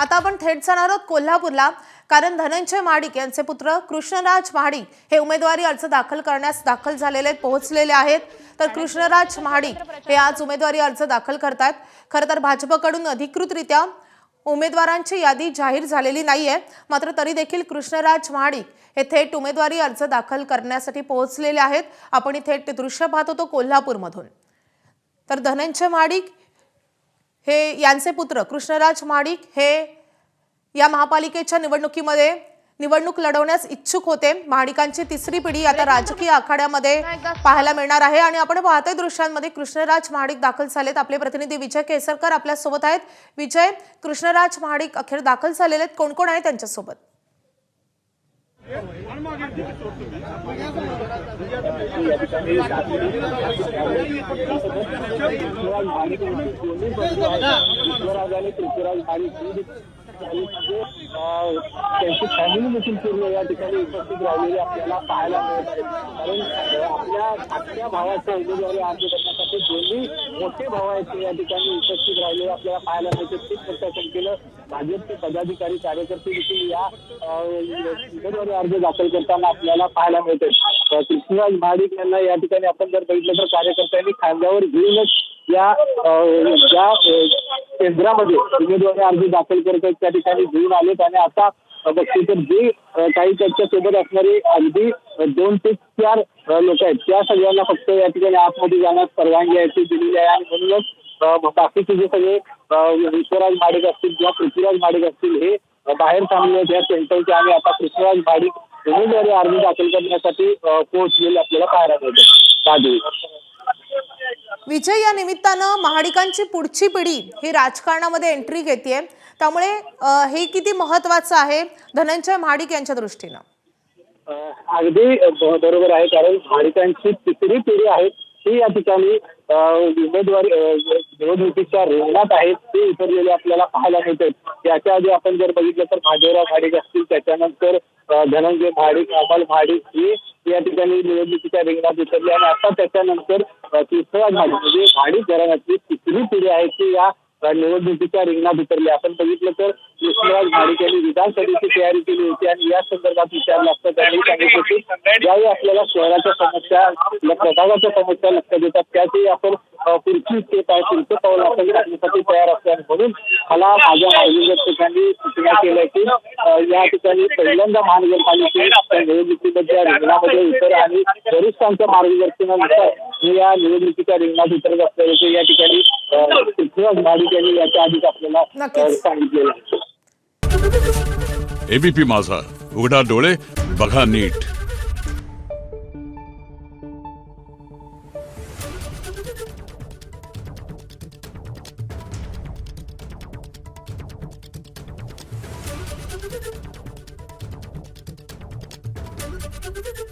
आता आपण थेट जाणार आहोत कोल्हापूरला, कारण धनंजय महाडिक यांचे पुत्र कृष्णराज महाडिक हे उमेदवारी अर्ज दाखल करण्यास दाखल झालेले पोहोचलेले आहेत। तर कृष्णराज महाडिक हे आज उमेदवारी अर्ज दाखल करतात। खरं तर भाजपकडून अधिकृतरित्या उमेदवारांची यादी जाहीर झालेली नाहीये, मात्र तरी देखील कृष्णराज महाडिक हे थेट उमेदवारी अर्ज दाखल करण्यासाठी पोहोचलेले आहेत। आपण थेट दृश्य पाहत होतो कोल्हापूरमधून। तर धनंजय महाडिक हे यांचे पुत्र कृष्णराज महाडिक हे या महापालिकेच्या निवडणुकीमध्ये निवडणूक लढवण्यास इच्छुक होते। महाडिकांची तिसरी पिढी आता राजकीय आखाड्यामध्ये पाहायला मिळणार आहे आणि आपण पाहतोय दृश्यांमध्ये कृष्णराज महाडिक दाखल झालेत। आपले प्रतिनिधी विजय केसरकर आपल्या सोबत आहेत। विजय, कृष्णराज महाडिक अखेर दाखल झालेले आहेत, कोण कोण आहे त्यांच्या सोबत? त्यांची फॅमिली देखील पूर्ण या ठिकाणी उपस्थित राहिलेली आपल्याला पाहायला मिळत आहे। कारण आपल्या धाकट्या भावाच्या उमेदवारी अर्ज करण्यासाठी दोन्ही मोठे भाव आहेत ते या ठिकाणी उपस्थित राहिलेले आपल्याला पाहायला मिळते। खूप मोठ्या संख्येनं भाजपचे पदाधिकारी कार्यकर्ते देखील या उमेदवारी अर्ज दाखल करताना आपल्याला पाहायला मिळते। कृष्णराज महाडिक यांना या ठिकाणी आपण जर बघितलं तर कार्यकर्त्यांनी खांद्यावर घेऊनच या ज्या केंद्रामध्ये उमेदवारी अर्ज दाखल करत आहेत त्या ठिकाणी घेऊन आलेत आणि आता बघते तर जे काही त्यांच्या सोबत असणारे अगदी 2 ते 4 लोक आहेत त्या सगळ्यांना फक्त या ठिकाणी आतमध्ये जाण्यास परवानगी आहे दिलेली आहे आणि म्हणूनच बाकीचे जे सगळे विश्वराज महाडिक असतील किंवा पृथ्वीराज महाडिक असतील हे बाहेर थांबले या सेंटरचे आणि आता कृष्णराज महाडिक उमेदवारी अर्ज दाखल करण्यासाठी पोहोचलेले आपल्याला पाहायला मिळते। विजय, या निमित्तानं महाडिकांची पुढची पिढी ही राजकारणामध्ये एंट्री घेतेय, त्यामुळे हे किती महत्त्वाचं आहे धनंजय महाडिक यांच्या दृष्टीनं? अगदी बरोबर आहे, कारण महाडिकांची तिसरी पिढी आहे ती या ठिकाणी उमेदवारी निवडणुकीच्या रिंगणात आहेत ते उतरलेले आपल्याला पाहायला मिळते। याच्या आधी आपण जर बघितलं तर भाजपराव महाडिक असतील, त्याच्यानंतर धनंजय महाडिक, अमल महाडिक हे या ठिकाणी निवडणुकीच्या रिंगणात उतरले आणि आता त्याच्यानंतर कृष्णराज महाडिक म्हणजे महाडिक घराण्यातली तिसरी पिढी आहे ती या निवडणुकीच्या रिंगणात उतरली। आपण बघितलं तर कृष्णराज महाडिक यांनी विधानसभेची तयारी केली होती आणि या संदर्भात विचारलं असता त्यांनी सांगितलं की ज्यावेळी आपल्याला शहराच्या समस्या प्रभागाच्या समस्या लक्षात येतात त्याचवेळी आपण पुढची स्टेप आहे पुढचं पाऊल आपण टाकण्यासाठी तयार असतो आणि म्हणून मला माझ्या मार्गदर्शकांनी सूचना केल्या की या ठिकाणी पहिल्यांदा महानगरपालिकेच्या निवडणुकीच्या रिंगणामध्ये उतर आणि वरिष्ठांच्या मार्गदर्शनानुसार मी या निवडणुकीच्या रिंगणात उतरत असल्याचे या ठिकाणी कृष्णराज महाडिक यांनी याच्या आधीच आपल्याला सांगितलेलं आहे। एबीपी माझा, उघडा डोळे बघा नीट। Thank you.